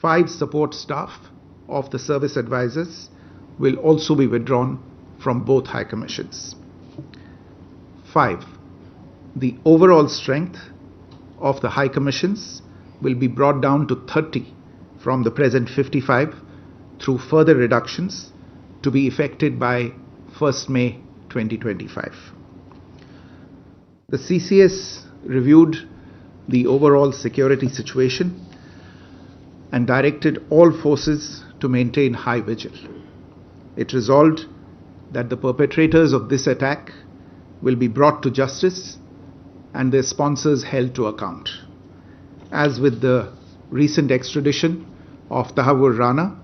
5 support staff of the service advisors will also be withdrawn from both High Commissions. 5. The overall strength of the High Commissions will be brought down to 30 from the present 55 through further reductions to be effected by 1st May 2025. The CCS reviewed the overall security situation and directed all forces to maintain high vigil. It resolved that the perpetrators of this attack will be brought to justice and their sponsors held to account. As with the recent extradition of Tahawwur Rana,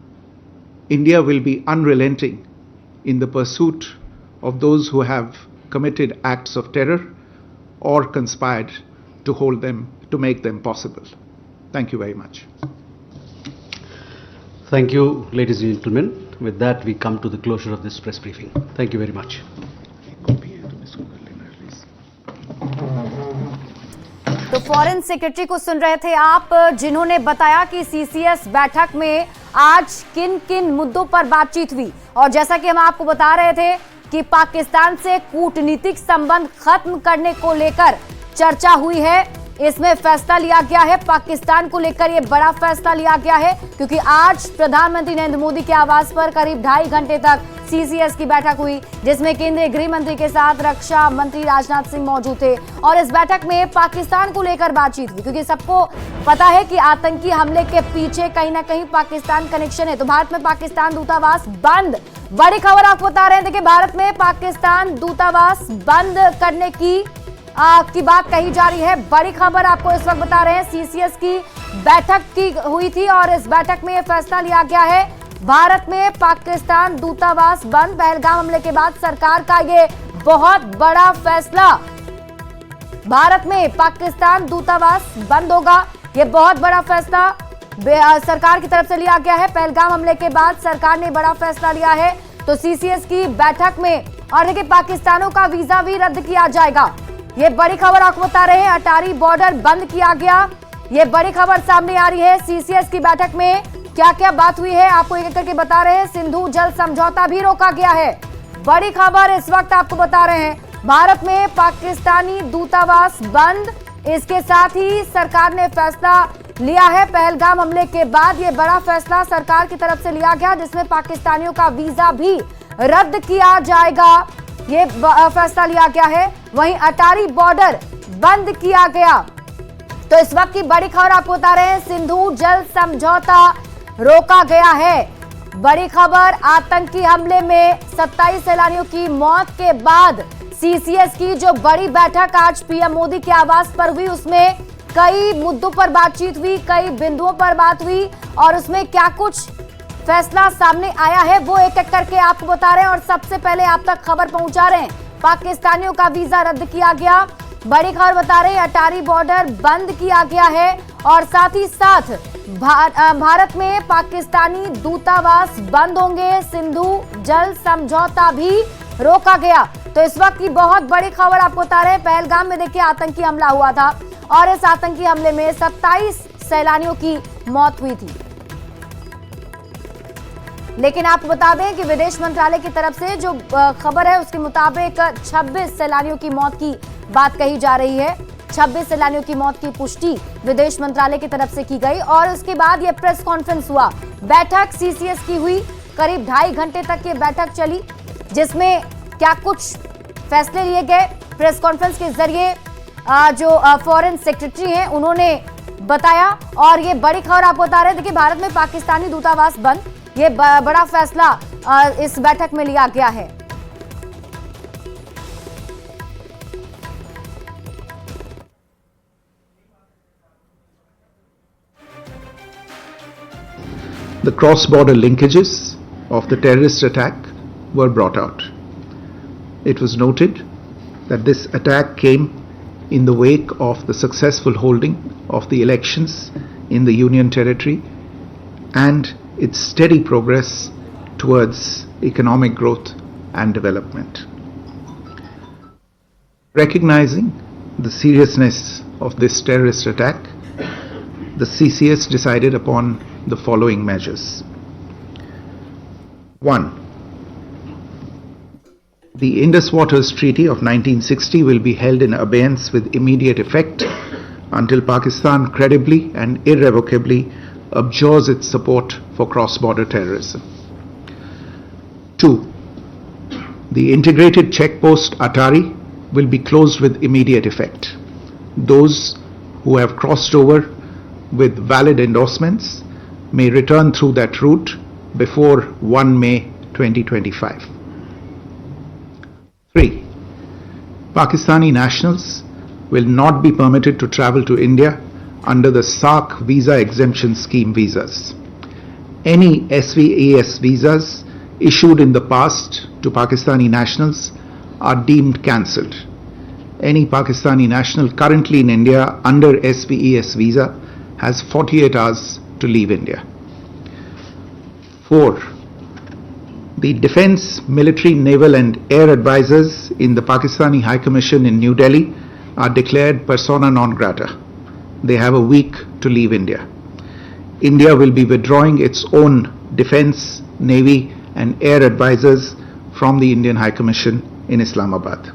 India will be unrelenting in the pursuit of those who have committed acts of terror or conspired to make them possible. Thank you very much. Thank you, ladies and gentlemen. With that, we come to the closure of this press briefing. Thank you very much. तो foreign secretary को सुन रहे थे आप, जिन्होंने बताया कि CCS बैठक में आज किन किन मुद्दों पर बातचीत हुई। और जैसा कि हम आपको बता रहे थे कि पाकिस्तान से कूटनीतिक संबंध खत्म करने को लेकर चर्चा हुई है, इसमें फैसला लिया गया है। पाकिस्तान को लेकर यह बड़ा फैसला लिया गया है क्योंकि आज प्रधानमंत्री नरेंद्र मोदी के आवास पर करीब 2.5 घंटे तक सीसीएस की बैठक हुई, जिसमें केंद्रीय गृह मंत्री के साथ रक्षा मंत्री राजनाथ सिंह मौजूद थे। और इस बैठक में पाकिस्तान को लेकर बातचीत हुई क्योंकि सबको पता है कि आतंकी हमले के पीछे कहीं ना कहीं पाकिस्तान कनेक्शन है। तो भारत में पाकिस्तान दूतावास बंद, बड़ी खबर आपको बता रहे हैं। देखिए, भारत में पाकिस्तान दूतावास बंद करने की बात कही जा रही है। बड़ी खबर आपको इस वक्त बता रहे हैं, सीसीएस की बैठक की हुई थी और इस बैठक में यह फैसला लिया गया है, भारत में पाकिस्तान दूतावास बंद। पहलगाम हमले के बाद सरकार का ये बहुत बड़ा फैसला, भारत में पाकिस्तान दूतावास बंद होगा। ये बहुत बड़ा फैसला सरकार की तरफ से लिया गया है। पहलगाम हमले के बाद सरकार ने बड़ा फैसला लिया है। तो सीसीएस की बैठक में और देखिए, पाकिस्तानों का वीजा भी रद्द किया जाएगा। ये बड़ी खबर आपको बता रहे हैं, अटारी बॉर्डर बंद किया गया। ये बड़ी खबर सामने आ रही है। सीसीएस की बैठक में क्या क्या बात हुई है आपको एक एक करके बता रहे हैं। सिंधु जल समझौता भी रोका गया है। बड़ी खबर इस वक्त आपको बता रहे हैं, भारत में पाकिस्तानी दूतावास बंद। इसके साथ ही सरकार ने फैसला लिया है, पहलगाम हमले के बाद ये बड़ा फैसला सरकार की तरफ से लिया गया, जिसमें पाकिस्तानियों का वीजा भी रद्द किया जाएगा। ये फैसला लिया गया है। वहीं अटारी बॉर्डर बंद किया गया। तो इस वक्त की बड़ी खबर आपको बता रहे हैं, सिंधु जल समझौता रोका गया है। बड़ी खबर, आतंकी हमले में 27 सैलानियों की मौत के बाद सीसीएस की जो बड़ी बैठक आज पीएम मोदी के आवास पर हुई, उसमें कई मुद्दों पर बातचीत हुई, कई बिंदुओं पर बात हुई और उसमें क्या कुछ फैसला सामने आया है वो एक एक करके आपको बता रहे हैं। और सबसे पहले आप तक खबर पहुंचा रहे हैं, पाकिस्तानियों का वीजा रद्द किया गया। बड़ी खबर बता रहे हैं, अटारी बॉर्डर बंद किया गया है और साथ ही साथ भारत में पाकिस्तानी दूतावास बंद होंगे। सिंधु जल समझौता भी रोका गया। तो इस वक्त की बहुत बड़ी खबर आपको बता रहे हैं, पहलगाम में देखिए आतंकी हमला हुआ था और इस आतंकी हमले में 27 सैलानियों की मौत हुई थी। लेकिन आपको बता दें कि विदेश मंत्रालय की तरफ से जो खबर है उसके मुताबिक 26 सैलानियों की मौत की बात कही जा रही है। 26 सैलानियों की मौत की पुष्टि विदेश मंत्रालय की तरफ से की गई और उसके बाद यह प्रेस कॉन्फ्रेंस हुआ। बैठक सीसीएस की हुई, करीब 2.5 घंटे तक ये बैठक चली, जिसमें क्या कुछ फैसले लिए गए। प्रेस कॉन्फ्रेंस के जरिए जो फॉरेन सेक्रेटरी हैं उन्होंने बताया और ये बड़ी खबर आपको बता रहे थे कि भारत में पाकिस्तानी दूतावास बंद, ये बड़ा फैसला इस बैठक में लिया गया है। The cross-border linkages of the terrorist attack were brought out. It was noted that this attack came in the wake of the successful holding of the elections in the Union Territory and its steady progress towards economic growth and development. Recognizing the seriousness of this terrorist attack, the CCS decided upon the following measures. 1. The Indus Waters Treaty of 1960 will be held in abeyance with immediate effect until Pakistan credibly and irrevocably abjures its support for cross-border terrorism. 2. The integrated checkpost Atari will be closed with immediate effect. Those who have crossed over with valid endorsements may return through that route before 1 May 2025. 3. Pakistani nationals will not be permitted to travel to India under the SAARC visa exemption scheme visas. Any SVES visas issued in the past to Pakistani nationals are deemed cancelled. Any Pakistani national currently in India under SVES visa has 48 hours to leave India. 4. The Defence, Military, Naval and Air advisors in the Pakistani High Commission in New Delhi are declared persona non grata. They have a week to leave India. India will be withdrawing its own Defence, Navy and Air advisors from the Indian High Commission in Islamabad.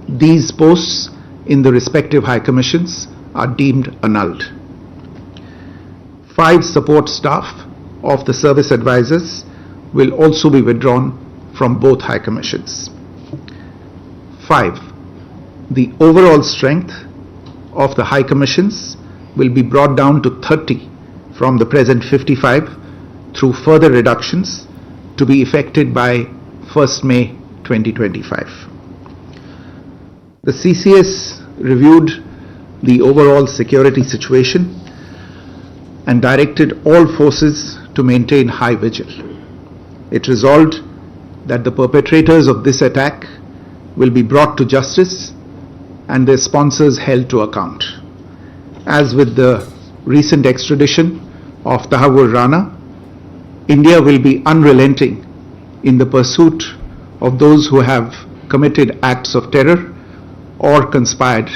These posts in the respective High Commissions are deemed annulled. 5 support staff of the service advisors will also be withdrawn from both High Commissions. 5. The overall strength of the High Commissions will be brought down to 30 from the present 55 through further reductions to be effected by 1st May 2025. The CCS reviewed the overall security situation and directed all forces to maintain high vigil. It resolved that the perpetrators of this attack will be brought to justice and their sponsors held to account. As with the recent extradition of Tahawwur Rana, India will be unrelenting in the pursuit of those who have committed acts of terror or conspired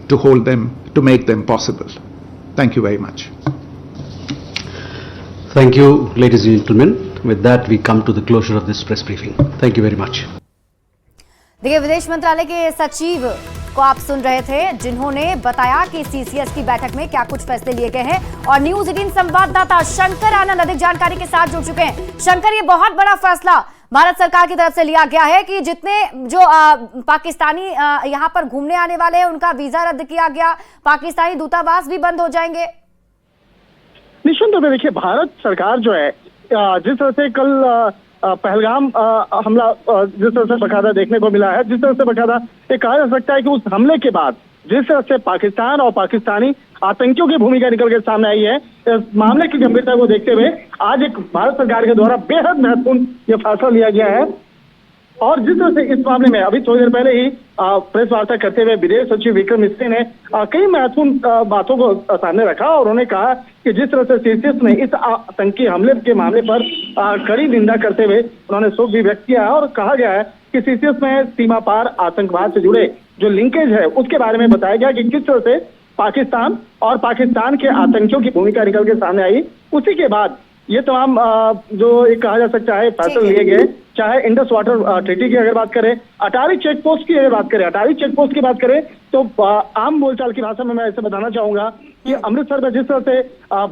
to make them possible. Thank you very much. Thank you, ladies and gentlemen. With that, we come to the closure of this press briefing. Thank you very much. देखिए, विदेश मंत्रालय के सचिव को आप सुन रहे थे, जिन्होंने बताया कि सीसीएस की बैठक में क्या कुछ फैसले लिए गए हैं। और न्यूज 18 संवाददाता शंकर आनंद अधिक जानकारी के साथ जुड़ चुके हैं। शंकर, ये बहुत बड़ा फैसला भारत सरकार की तरफ से लिया गया है कि जितने जो पाकिस्तानी यहाँ पर घूमने आने वाले हैं उनका वीजा रद्द किया गया, पाकिस्तानी दूतावास भी बंद हो जाएंगे। निश्चित तौर पर देखिए, भारत सरकार जो है जिस तरह से कल पहलगाम हमला जिस तरह से बकायदा देखने को मिला है, जिस तरह से बकायदा ये कहा जा सकता है कि उस हमले के बाद जिस तरह से पाकिस्तान और पाकिस्तानी आतंकियों की भूमिका निकल के सामने आई है, इस मामले की गंभीरता को देखते हुए आज एक भारत सरकार के द्वारा बेहद महत्वपूर्ण यह फैसला लिया गया है। और जिस तरह से इस मामले में अभी थोड़ी देर पहले ही प्रेस वार्ता करते हुए विदेश सचिव विक्रम मिस्री ने कई महत्वपूर्ण बातों को सामने रखा और उन्होंने कहा कि जिस तरह से सीसीएस ने इस आतंकी हमले के मामले पर कड़ी निंदा करते हुए उन्होंने शोक भी व्यक्त किया है और कहा गया है कि सीसीएस में सीमा पार आतंकवाद से जुड़े जो लिंकेज है उसके बारे में बताया गया कि किस तरह से पाकिस्तान और पाकिस्तान के आतंकियों की भूमिका निकल के सामने आई। उसी के बाद ये तमाम जो एक कहा जा सकता है फैसले लिए गए, चाहे इंडस वाटर ट्रीटी की अगर बात करें, अटारी चेक पोस्ट की अगर बात करें, अटारी चेक पोस्ट की बात करें तो आम बोलचाल की भाषा में मैं ऐसे बताना चाहूंगा कि अमृतसर में जिस तरह से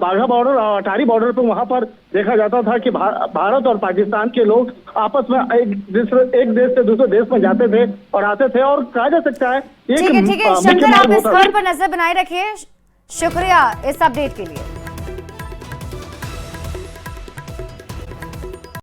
बाघा बॉर्डर और अटारी बॉर्डर पर वहां पर देखा जाता था कि भारत और पाकिस्तान के लोग आपस में एक देश से दूसरे देश में जाते थे और आते थे, और कहा जा सकता है ठीक है शंकर, आप इस खबर पर नजर बनाए रखिए। शुक्रिया इस अपडेट के लिए।